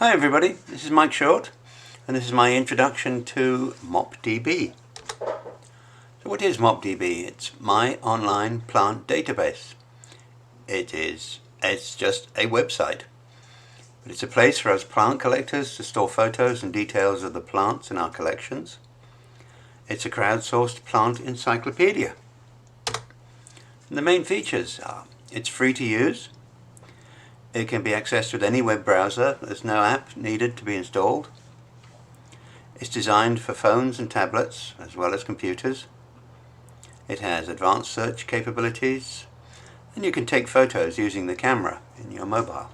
Hi everybody, this is Mike Short and this is my introduction to MOPDB. So what is MOPDB? It's my online plant database. It's just a website, but it's a place for us plant collectors to store photos and details of the plants in our collections. It's a crowdsourced plant encyclopedia. And the main features are it's free to use. It can be accessed with any web browser. There's no app needed to be installed. It's designed for phones and tablets as well as computers. It has advanced search capabilities and you can take photos using the camera in your mobile.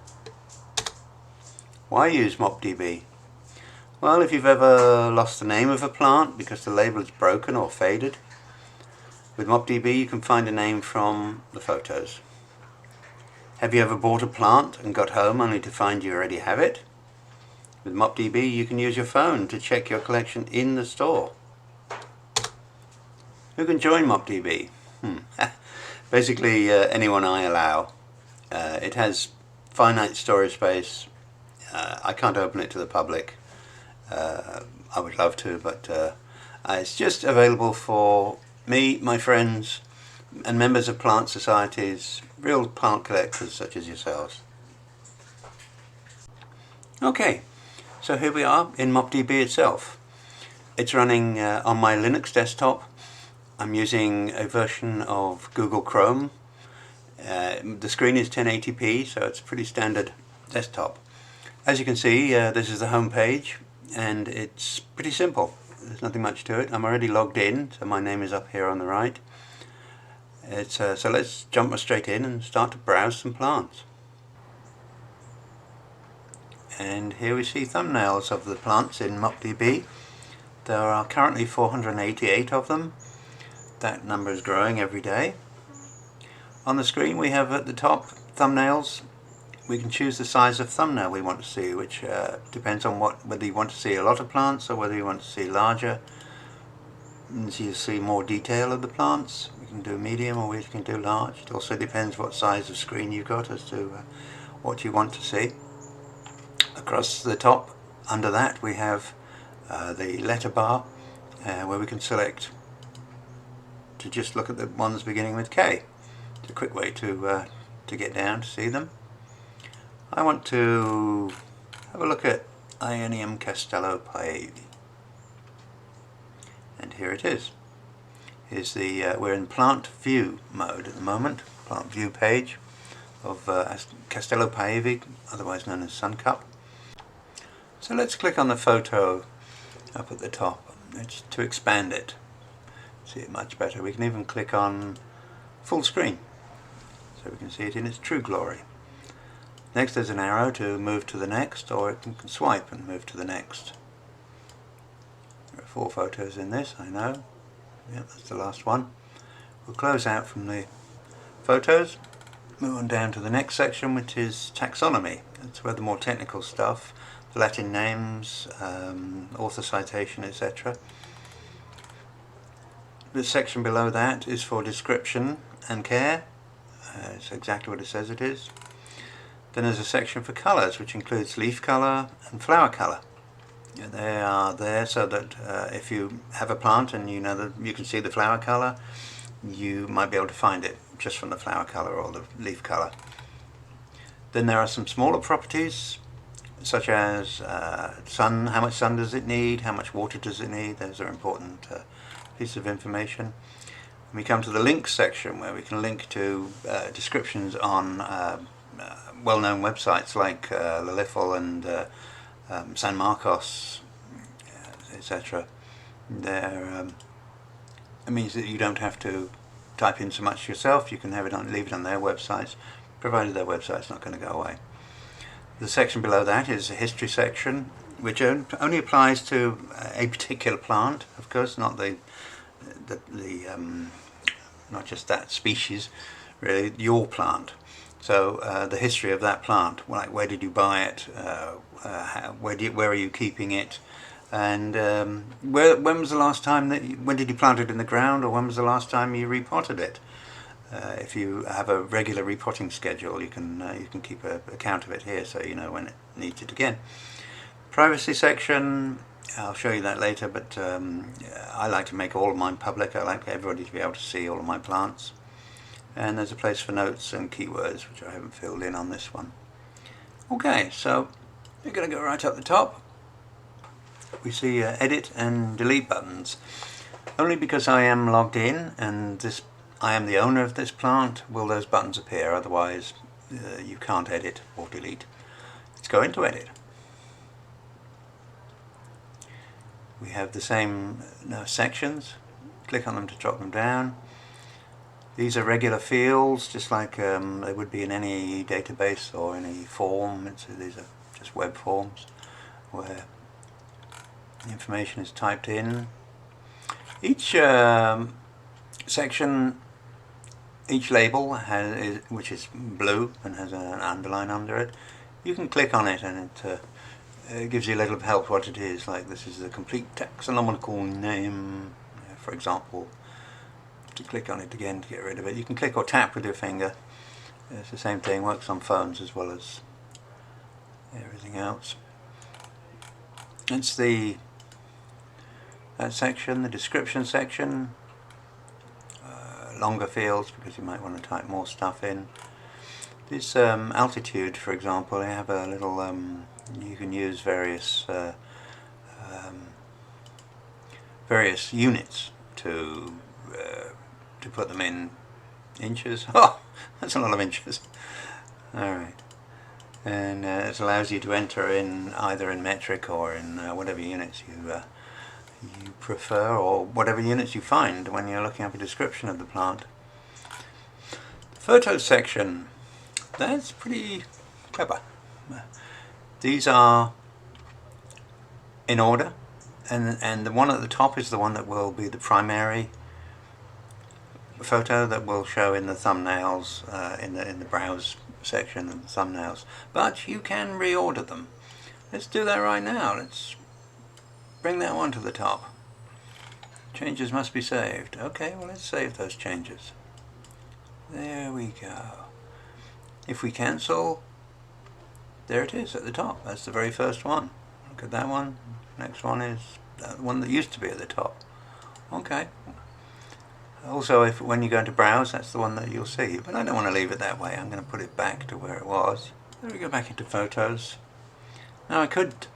Why use MOPDB? Well, if you've ever lost the name of a plant because the label is broken or faded, with MOPDB you can find a name from the photos. Have you ever bought a plant and got home only to find you already have it? With MOPDB you can use your phone to check your collection in the store. Who can join MOPDB? Basically anyone I allow. It has finite storage space. I can't open it to the public. I would love to, but it's just available for me, my friends, and members of plant societies, real plant collectors such as yourselves. Okay, so here we are in MOPDB itself. It's running on my Linux desktop. I'm using a version of Google Chrome. The screen is 1080p, so it's a pretty standard desktop. As you can see, this is the home page, and it's pretty simple. There's nothing much to it. I'm already logged in, so my name is up here on the right. So let's jump straight in and start to browse some plants. And here we see thumbnails of the plants in MOPDB. There are currently 488 of them. That number is growing every day. On the screen we have at the top thumbnails. We can choose the size of thumbnail we want to see, which depends on whether you want to see a lot of plants or whether you want to see larger. So you see more detail of the plants. We can do medium or we can do large. It also depends what size of screen you've got as to what you want to see. Across the top, under that, we have the letter bar where we can select to just look at the ones beginning with K. It's a quick way to get down to see them. I want to have a look at Ionium Castello-Paevi. And here it is. Here's we're in plant view mode at the moment, plant view page of Castello-Paevi, otherwise known as Suncup. So let's click on the photo up at the top to expand it, see it much better. We can even click on full screen so we can see it in its true glory. Next there's an arrow to move to the next, or it can swipe and move to the next. There are 4 photos in this, I know. Yep, that's the last one. We'll close out from the photos, move on down to the next section, which is taxonomy. That's where the more technical stuff, the Latin names, author citation, etc. The section below that is for description and care. It's exactly what it says it is. Then there's a section for colours, which includes leaf colour and flower colour. They are there so that if you have a plant and you know that you can see the flower colour, you might be able to find it just from the flower colour or the leaf colour. Then there are some smaller properties, such as sun, how much sun does it need, how much water does it need. Those are important pieces of information. We come to the links section where we can link to descriptions on well-known websites like Lalifel and San Marcos, etc. It means that you don't have to type in so much yourself. You can have it leave it on their websites, provided their website's not going to go away. The section below that is a history section, which only applies to a particular plant, of course, not not just that species, really, your plant. So the history of that plant, like where did you buy it, where are you keeping it, and when was the last time when did you plant it in the ground, or when was the last time you repotted it? If you have a regular repotting schedule, you can keep an account of it here, so you know when it needs it again. Privacy section, I'll show you that later, but I like to make all of mine public. I like everybody to be able to see all of my plants. And there's a place for notes and keywords, which I haven't filled in on this one. Okay, so we're going to go right up the top. We see edit and delete buttons. Only because I am logged in and I am the owner of this plant will those buttons appear, otherwise you can't edit or delete. Let's go into edit. We have the same sections. Click on them to drop them down. These are regular fields, just like they would be in any database or any form. These are just web forms where the information is typed in. Each section, each label which is blue and has an underline under it, you can click on it and it gives you a little help what it is. Like, this is the complete taxonomical name, for example. To click on it again to get rid of it. You can click or tap with your finger. It's the same thing, works on phones as well as everything else. It's that section, the description section. Longer fields because you might want to type more stuff in. This altitude, for example, I have a little, you can use various units to put them in inches. Oh, that's a lot of inches. Alright. And it allows you to enter in either in metric or in whatever units you prefer, or whatever units you find when you're looking up a description of the plant. Photos section. That's pretty clever. These are in order, and the one at the top is the one that will be the primary photo that will show in the thumbnails, in the browse section of the thumbnails. But you can reorder them. Let's do that right now. Let's bring that one to the top. Changes must be saved. Okay, well, let's save those changes. There we go. If we cancel, there it is at the top. That's the very first one. Look at that one. Next one is the one that used to be at the top. Okay. Also, when you go into browse, that's the one that you'll see. But I don't want to leave it that way. I'm going to put it back to where it was. Then we go back into photos. Now I could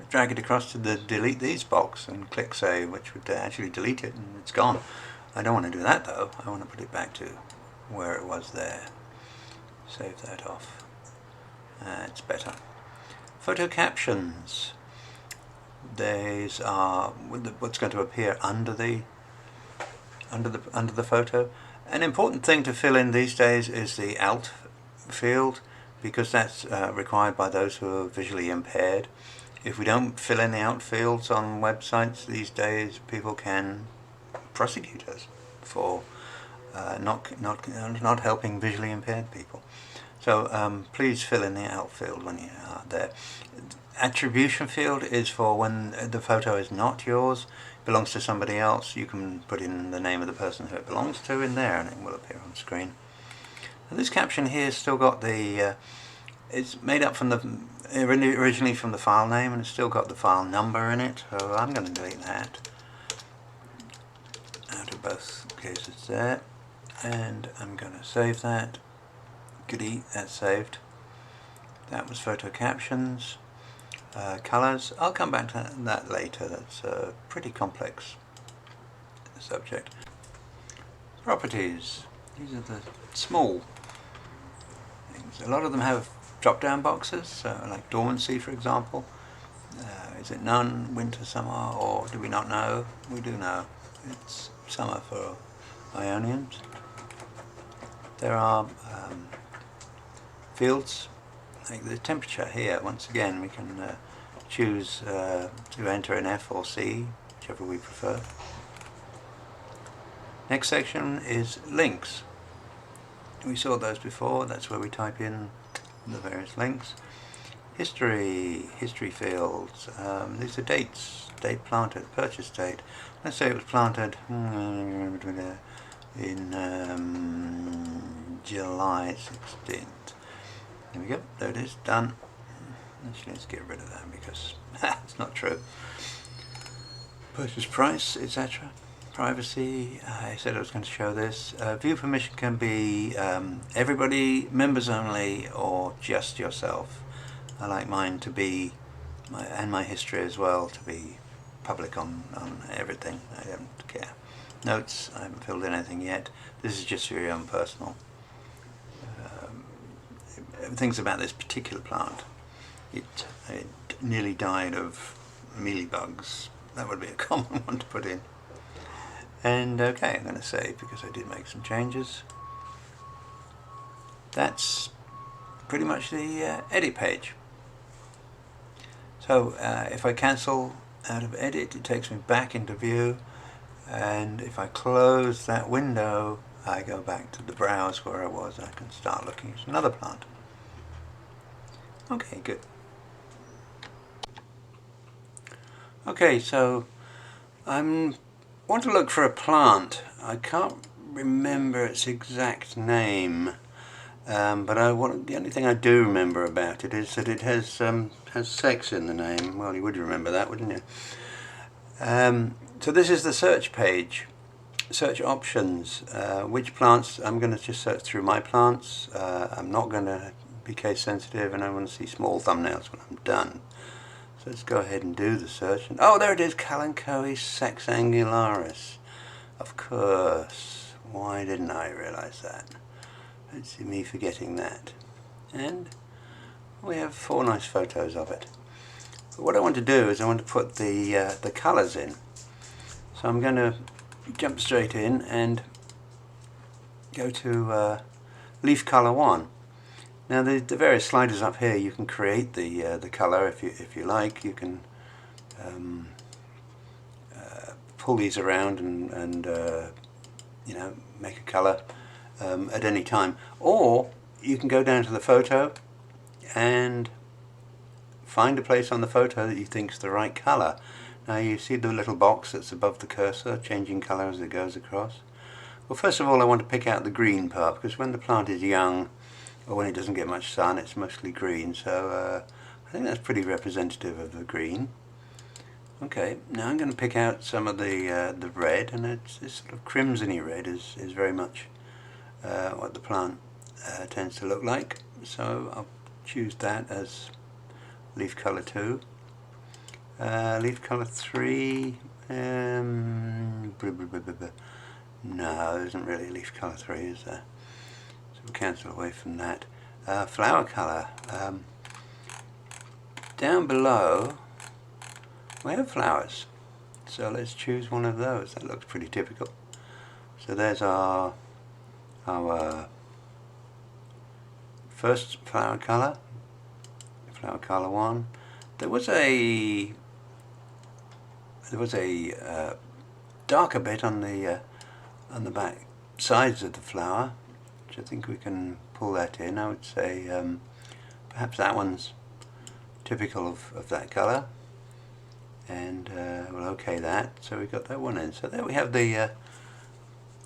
drag it across to the delete these box and click save, which would actually delete it and it's gone. I don't want to do that though. I want to put it back to where it was there. Save that off. It's better. Photo captions. These are what's going to appear under the photo. An important thing to fill in these days is the alt field, because that's required by those who are visually impaired. If we don't fill in the alt fields on websites these days, people can prosecute us for not helping visually impaired people. So please fill in the alt field when you are there. Attribution field is for when the photo is not yours, belongs to somebody else. You can put in the name of the person who it belongs to in there and it will appear on screen. Now, this caption here still got the, it's made up from originally from the file name, and it's still got the file number in it, so I'm going to delete that out of both cases there, and I'm going to save that. Goodie, that's saved. That was photo captions. Colors, I'll come back to that later. That's a pretty complex subject. Properties, these are the small things. A lot of them have drop-down boxes, like dormancy, for example. Is it none, winter, summer, or do we not know? We do know. It's summer for Ionians. There are fields, like the temperature here. Once again, we can choose to enter an F or C, whichever we prefer. Next section is links. We saw those before. That's where we type in the various links. History fields. These are dates. Date planted, purchase date. Let's say it was planted in July 16th. There we go. There it is. Done. Actually, let's get rid of that because it's not true. Purchase price, etc. Privacy, I said I was going to show this. View permission can be everybody, members only, or just yourself. I like mine to be, and my history as well, to be public on everything. I don't care. Notes, I haven't filled in anything yet. This is just for your own personal. Things about this particular plant. It nearly died of mealybugs. That would be a common one to put in. And okay, I'm going to save because I did make some changes. That's pretty much the edit page. So if I cancel out of edit, it takes me back into view, and if I close that window, I go back to the browse where I was. I can start looking at another plant. Okay, good. Okay, so I want to look for a plant. I can't remember its exact name, but the only thing I do remember about it is that it has sex in the name. Well, you would remember that, wouldn't you? So this is the search page. Search options. Which plants? I'm going to just search through my plants. I'm not going to be case sensitive, and I want to see small thumbnails when I'm done. So let's go ahead and do the search. And, oh, there it is, Kalanchoe sexangularis. Of course. Why didn't I realize that? Let's see me forgetting that. And we have 4 nice photos of it. But what I want to do is I want to put the colours in. So I'm going to jump straight in and go to leaf colour 1. Now the various sliders up here, you can create the colour if you like. You can pull these around and you know, make a colour at any time, or you can go down to the photo and find a place on the photo that you think is the right colour. Now you see the little box that's above the cursor, changing colour as it goes across. Well, first of all, I want to pick out the green part, because when the plant is young, or when it doesn't get much sun, it's mostly green, so I think that's pretty representative of the green. Okay, now I'm going to pick out some of the red, and it's this sort of crimsony red is very much what the plant tends to look like. So I'll choose that as leaf colour 2. Leaf colour 3, no, there isn't really a leaf colour 3, is there? So we'll cancel away from that. Flower colour. Down below we have flowers, so let's choose one of those. That looks pretty typical. So there's our first flower colour, flower colour 1. There was a darker bit on the back sides of the flower, which I think we can pull that in. I would say perhaps that one's typical of that colour, and we'll OK that. So we've got that one in. So there we have the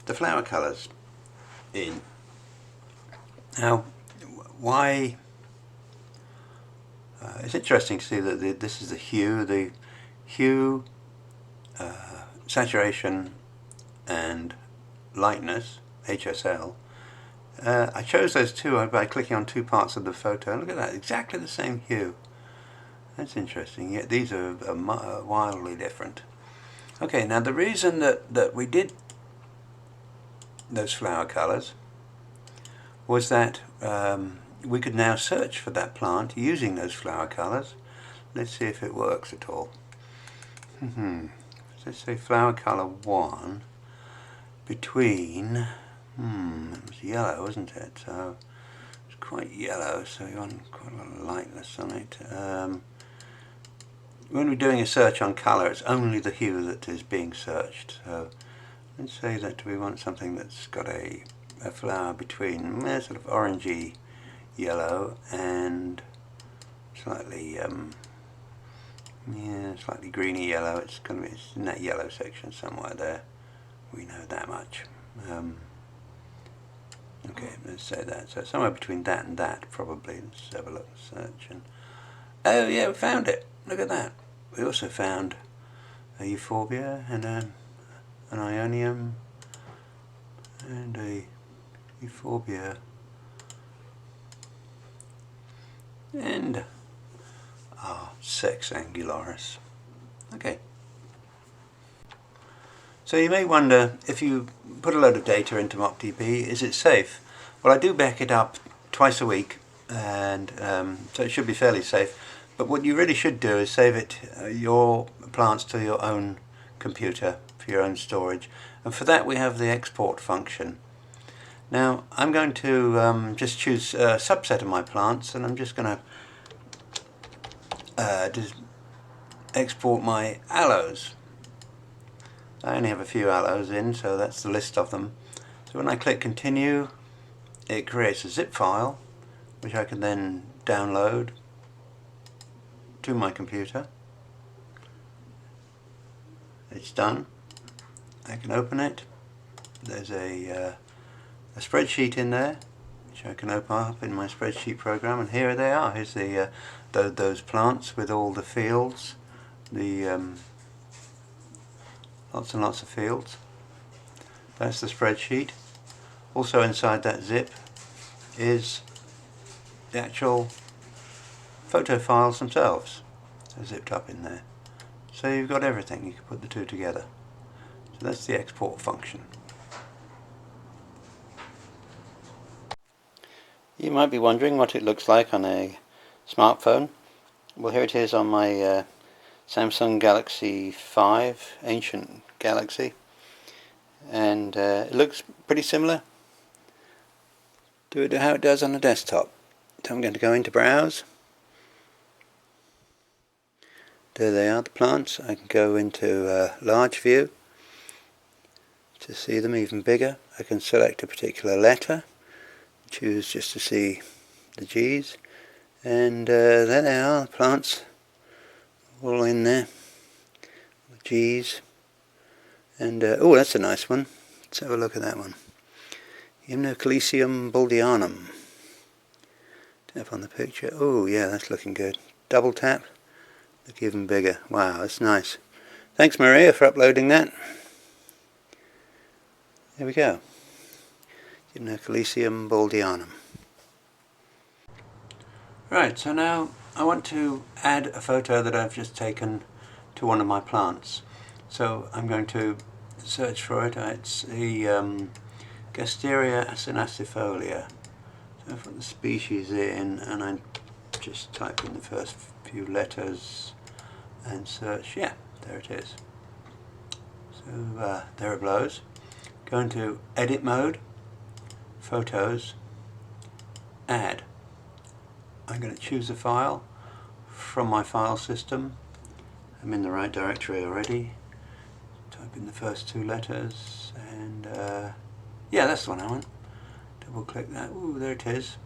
flower colours in. Now, why? It's interesting to see that this is the hue, saturation, and lightness, HSL. I chose those two by clicking on 2 parts of the photo. Look at that, exactly the same hue. That's interesting, yet these are wildly different. Okay, now the reason that we did those flower colours was that we could now search for that plant using those flower colours. Let's see if it works at all. Let's say flower colour 1 between, it was yellow, wasn't it? So it's quite yellow, so you want quite a lot of lightness on it. When we're doing a search on colour, it's only the hue that is being searched. So let's say that we want something that's got a flower between sort of orangey yellow and slightly slightly greeny yellow. It's in that yellow section somewhere there. We know that much. Okay, let's say that. So somewhere between that and that, probably. Let's have a look, search, and Oh yeah, we found it. Look at that. We also found a euphorbia and an ionium and a euphorbia and Sex angularis. Okay. So you may wonder, if you put a load of data into MOPDB, is it safe? Well, I do back it up twice a week, and so it should be fairly safe. But what you really should do is save it, your plants, to your own computer for your own storage. And for that we have the export function. Now I'm going to just choose a subset of my plants, and I'm just going to export my aloes. I only have a few aloes in, so that's the list of them. So when I click continue, it creates a zip file which I can then download to my computer. It's done. I can open it. There's a spreadsheet in there which I can open up in my spreadsheet program, and here they are. Here's the those plants with all the fields, the lots and lots of fields. That's the spreadsheet. Also inside that zip is the actual photo files themselves. They're zipped up in there. So you've got everything. You can put the two together. So that's the export function. You might be wondering what it looks like on a smartphone. Well, here it is on my Samsung Galaxy 5, ancient Galaxy, and it looks pretty similar to how it does on a desktop. So I'm going to go into Browse. There they are, the plants. I can go into Large View to see them even bigger. I can select a particular letter, choose just to see the G's, and there they are, the plants all in there, the G's, and oh, that's a nice one. Let's have a look at that one. Hymnocalecium baldianum. Tap on the picture. Oh yeah, that's looking good. Double tap, look even bigger. Wow, that's nice. Thanks Maria for uploading that. There we go. Hymnocalecium baldianum. Right, so now I want to add a photo that I've just taken to one of my plants. So I'm going to search for it. It's the Gasteria acinacifolia. So I put the species in, and I just type in the first few letters and search. Yeah, there it is. So there it blows. Go into edit mode, photos, add. I'm going to choose a file from my file system. I'm in the right directory already. Type in the first two letters, and yeah, that's the one I want. Double click that. Ooh, there it is.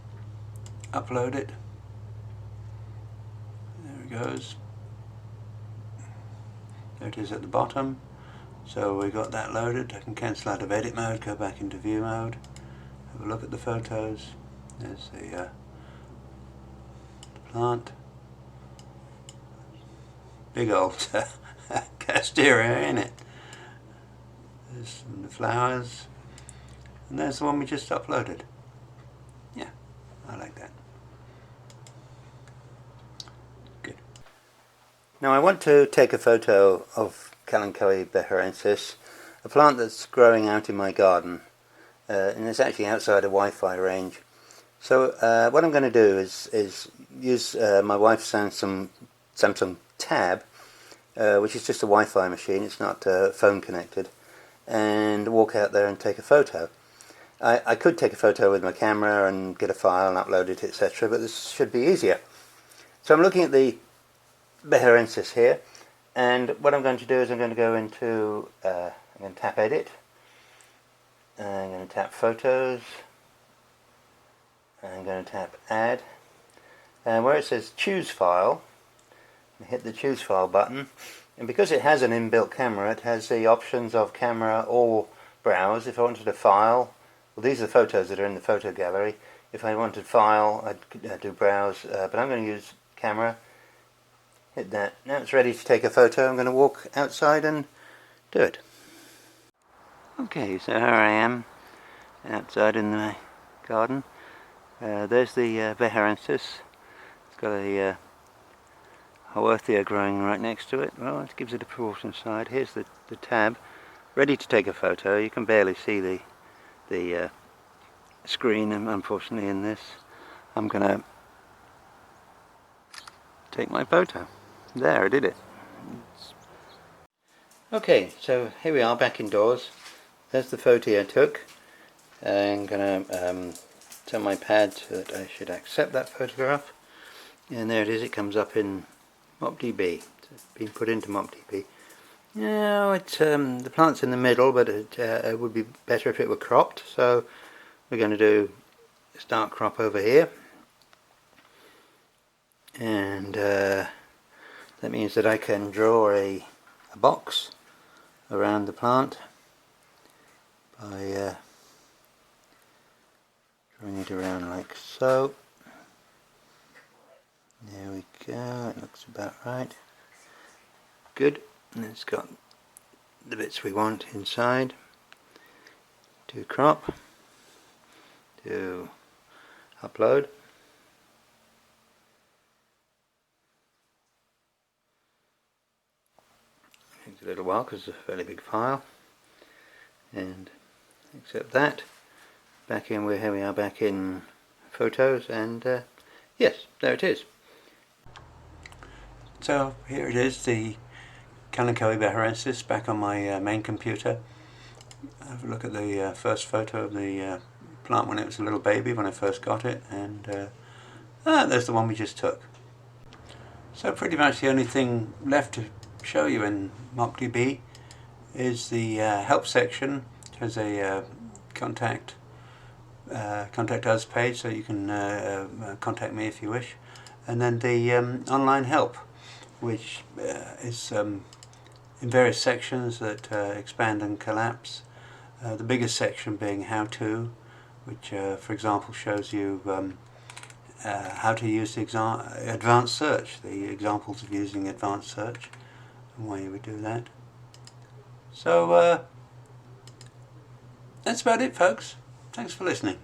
Upload it. There it goes. There it is at the bottom. So we got that loaded. I can cancel out of edit mode, go back into view mode, have a look at the photos. There's the plant. Big old Gasteria in it. There's the flowers, and there's the one we just uploaded. Yeah, I like that. Good. Now I want to take a photo of Kalanchoe beharensis, a plant that's growing out in my garden, and it's actually outside a Wi-Fi range. So what I'm going to do is use my wife's Samsung Tab, which is just a Wi-Fi machine, it's not phone connected, and walk out there and take a photo. I could take a photo with my camera and get a file and upload it, etc., but this should be easier. So I'm looking at the beharensis here, and what I'm going to do is I'm going to go into, I'm going to tap edit, I'm going to tap photos, I'm going to tap add, and where it says choose file, hit the choose file button, and because it has an inbuilt camera, it has the options of camera or browse. If I wanted a file, well, these are the photos that are in the photo gallery. If I wanted file, I'd do browse, but I'm going to use camera, hit that. Now it's ready to take a photo. I'm going to walk outside and do it. Okay, so here I am outside in my garden. There's the Beharensis. It's got a Haworthia growing right next to it. Well, it gives it a proportion side. Here's the tab, ready to take a photo. You can barely see the screen, unfortunately, in this. I'm going to take my photo. There, I did it. Okay, so here we are back indoors. There's the photo I took. I'm going to tell my pad that I should accept that photograph. And there it is, it comes up in MOPDB. It's been put into MOPDB. Now it's the plant's in the middle, but it would be better if it were cropped. So we're going to do a start crop over here. And that means that I can draw a box around the plant by drawing it around like so. There we go, it looks about right. Good, and it's got the bits we want inside. To crop, to upload. Takes a little while because it's a fairly big file. And accept that. Back in here we are back in photos, and yes, there it is. So here it is, the Kalanchoe Beharensis back on my main computer. Have a look at the first photo of the plant when it was a little baby, when I first got it, and there's the one we just took. So pretty much the only thing left to show you in MOPDB is the help section. It has a contact us page, so you can contact me if you wish, and then the online help, which is in various sections that expand and collapse. The biggest section being how to, which for example shows you how to use the advanced search, the examples of using advanced search and why you would do that. So that's about it, folks. Thanks for listening.